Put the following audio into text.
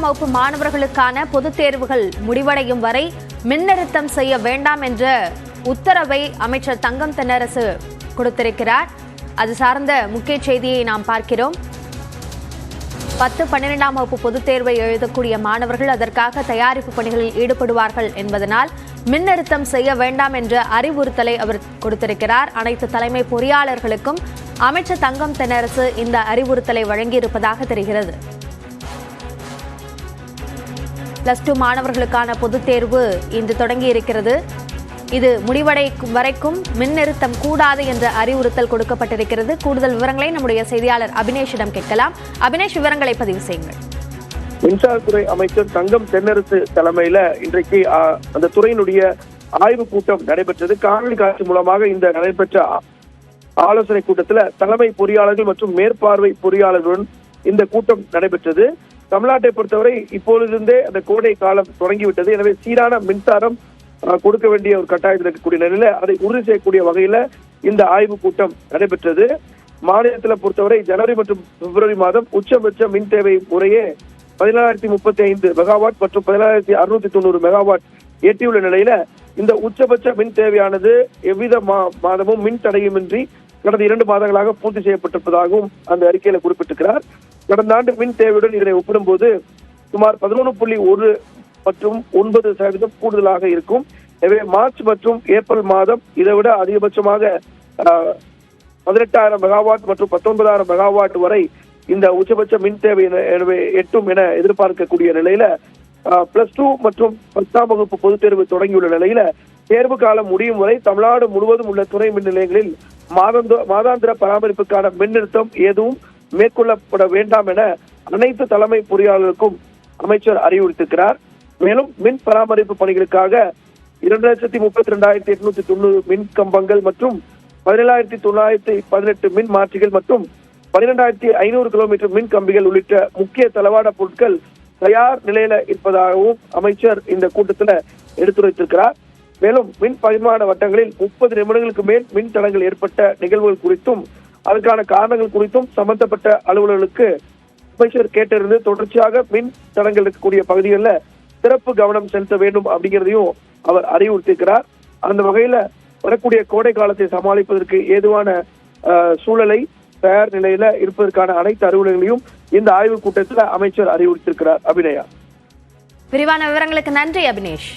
வகுப்பு மாணவர்களுக்கான பொதுத் தேர்வுகள் முடிவடையும் வரை மின்னிறுத்தம் செய்ய வேண்டாம் என்ற உத்தரவை அமைச்சர் தங்கம் தென்னரசு கொடுத்திருக்கிறார். அது சார்ந்த முக்கிய செய்தியை நாம் பார்க்கிறோம். 10, 12ஆம் வகுப்பு பொதுத் தேர்வை எழுதக்கூடிய மாணவர்கள் அதற்காக தயாரிப்பு பணிகளில் ஈடுபடுவார்கள் என்பதனால் மின்னிறுத்தம் செய்ய வேண்டாம் என்ற அறிவுறுத்தலை அவர் கொடுத்திருக்கிறார். அனைத்து தலைமை பொறியாளர்களுக்கும் அமைச்சர் தங்கம் தென்னரசு இந்த அறிவுறுத்தலை வழங்கியிருப்பதாக தெரிகிறது. +2 மாணவர்களுக்கான பொதுத் தேர்வு இன்று தொடங்கி இருக்கிறது. இது முடிவடைக்கும் வரைக்கும் மின்னிறுத்தம் கூடாது என்ற அறிவுறுத்தல் கொடுக்கப்பட்டிருக்கிறது. கூடுதல் விவரங்களை நம்முடைய செய்தியாளர் அபினேஷிடம் கேட்கலாம். அபினேஷ், விவரங்களை பதிவு செய்யுங்கள். மின்சாரத்துறை அமைச்சர் தங்கம் தென்னரசு தலைமையில இன்றைக்கு அந்த துறையினுடைய ஆய்வுக் கூட்டம் நடைபெற்றது. காணொலி காட்சி மூலமாக இந்த நடைபெற்ற ஆலோசனை கூட்டத்தில் தலைமை பொறியாளர்கள் மற்றும் மேற்பார்வை பொறியாளர்களுடன் இந்த கூட்டம் நடைபெற்றது. தமிழ்நாட்டை பொறுத்தவரை இப்பொழுதிருந்தே அந்த கோடை காலம் தொடங்கிவிட்டது. எனவே சீரான மின்சாரம் கொடுக்க வேண்டிய ஒரு கட்டாயத்தில் இருக்கக்கூடிய நிலையில அதை உறுதி செய்யக்கூடிய வகையில இந்த ஆய்வுக் கூட்டம் நடைபெற்றது. மாநிலத்தில் பொறுத்தவரை ஜனவரி மற்றும் பிப்ரவரி மாதம் உச்சபட்ச மின் தேவை முறையே 17,035 மெகாவாட் மற்றும் 17,690 மெகாவாட் எட்டியுள்ள நிலையில இந்த உச்சபட்ச மின் தேவையானது எவ்வித மாதமும் மின் தடையுமின்றி கடந்த 2 மாதங்களாக பூர்த்தி செய்யப்பட்டிருப்பதாகவும் அந்த அறிக்கையில குறிப்பிட்டிருக்கிறார். கடந்த ஆண்டு மின் தேவையுடன் இதனை ஒப்பிடும்போது சுமார் 11.1 மற்றும் 9% கூடுதலாக இருக்கும். எனவே மார்ச் மற்றும் ஏப்ரல் மாதம் இதைவிட அதிகபட்சமாக 18,000 மெகாவாட் மற்றும் 19,000 மெகாவாட் வரை இந்த உச்சபட்ச மின் தேவை எட்டும் என எதிர்பார்க்கக்கூடிய நிலையில +2 மற்றும் 10ஆம் வகுப்பு பொதுத் தேர்வு தொடங்கியுள்ள நிலையில தேர்வு காலம் முடியும் வரை தமிழ்நாடு முழுவதும் உள்ள துணை மின் நிலையங்களில் மாதாந்திர பராமரிப்புக்கான மின்னிறுத்தம் எதுவும் மேற்கொள்ளப்பட வேண்டாம் என அனைத்து தலைமை பொறியாளர்களுக்கும் அமைச்சர் அறிவுறுத்திருக்கிறார். மேலும் மின் பராமரிப்பு பணிகளுக்காக 2,32,890 மின் கம்பங்கள் மற்றும் 17,918 மின் மாற்றிகள் மற்றும் 12,500 கிலோமீட்டர் மின் கம்பிகள் உள்ளிட்ட முக்கிய தளவாட பொருட்கள் தயார் நிலையில இருப்பதாகவும் அமைச்சர் இந்த கூட்டத்தில் எடுத்துரைத்திருக்கிறார். மேலும் மின் பரிமாண வட்டங்களில் 30 நிமிடங்களுக்கு மேல் மின் தடங்கள் ஏற்பட்ட நிகழ்வுகள் குறித்தும் அதற்கான காரணங்கள் குறித்தும் சம்பந்தப்பட்ட அலுவலர்களுக்கு அமைச்சர் கேட்டிருந்து தொடர்ச்சியாக மின் தடங்கள் இருக்கக்கூடிய பகுதிகளில் சிறப்பு கவனம் செலுத்த வேண்டும் அப்படிங்கிறதையும் அவர் அறிவுறுத்தியிருக்கிறார். அந்த வகையில வரக்கூடிய கோடை காலத்தை சமாளிப்பதற்கு ஏதுவான சூழலை தயார் நிலையில இருப்பதற்கான அனைத்து அறிவுரைகளையும் இந்த ஆய்வுக் கூட்டத்தில் அமைச்சர் அறிவுறுத்தியிருக்கிறார். அபிநயா, விரிவான விவரங்களுக்கு நன்றி அபினேஷ்.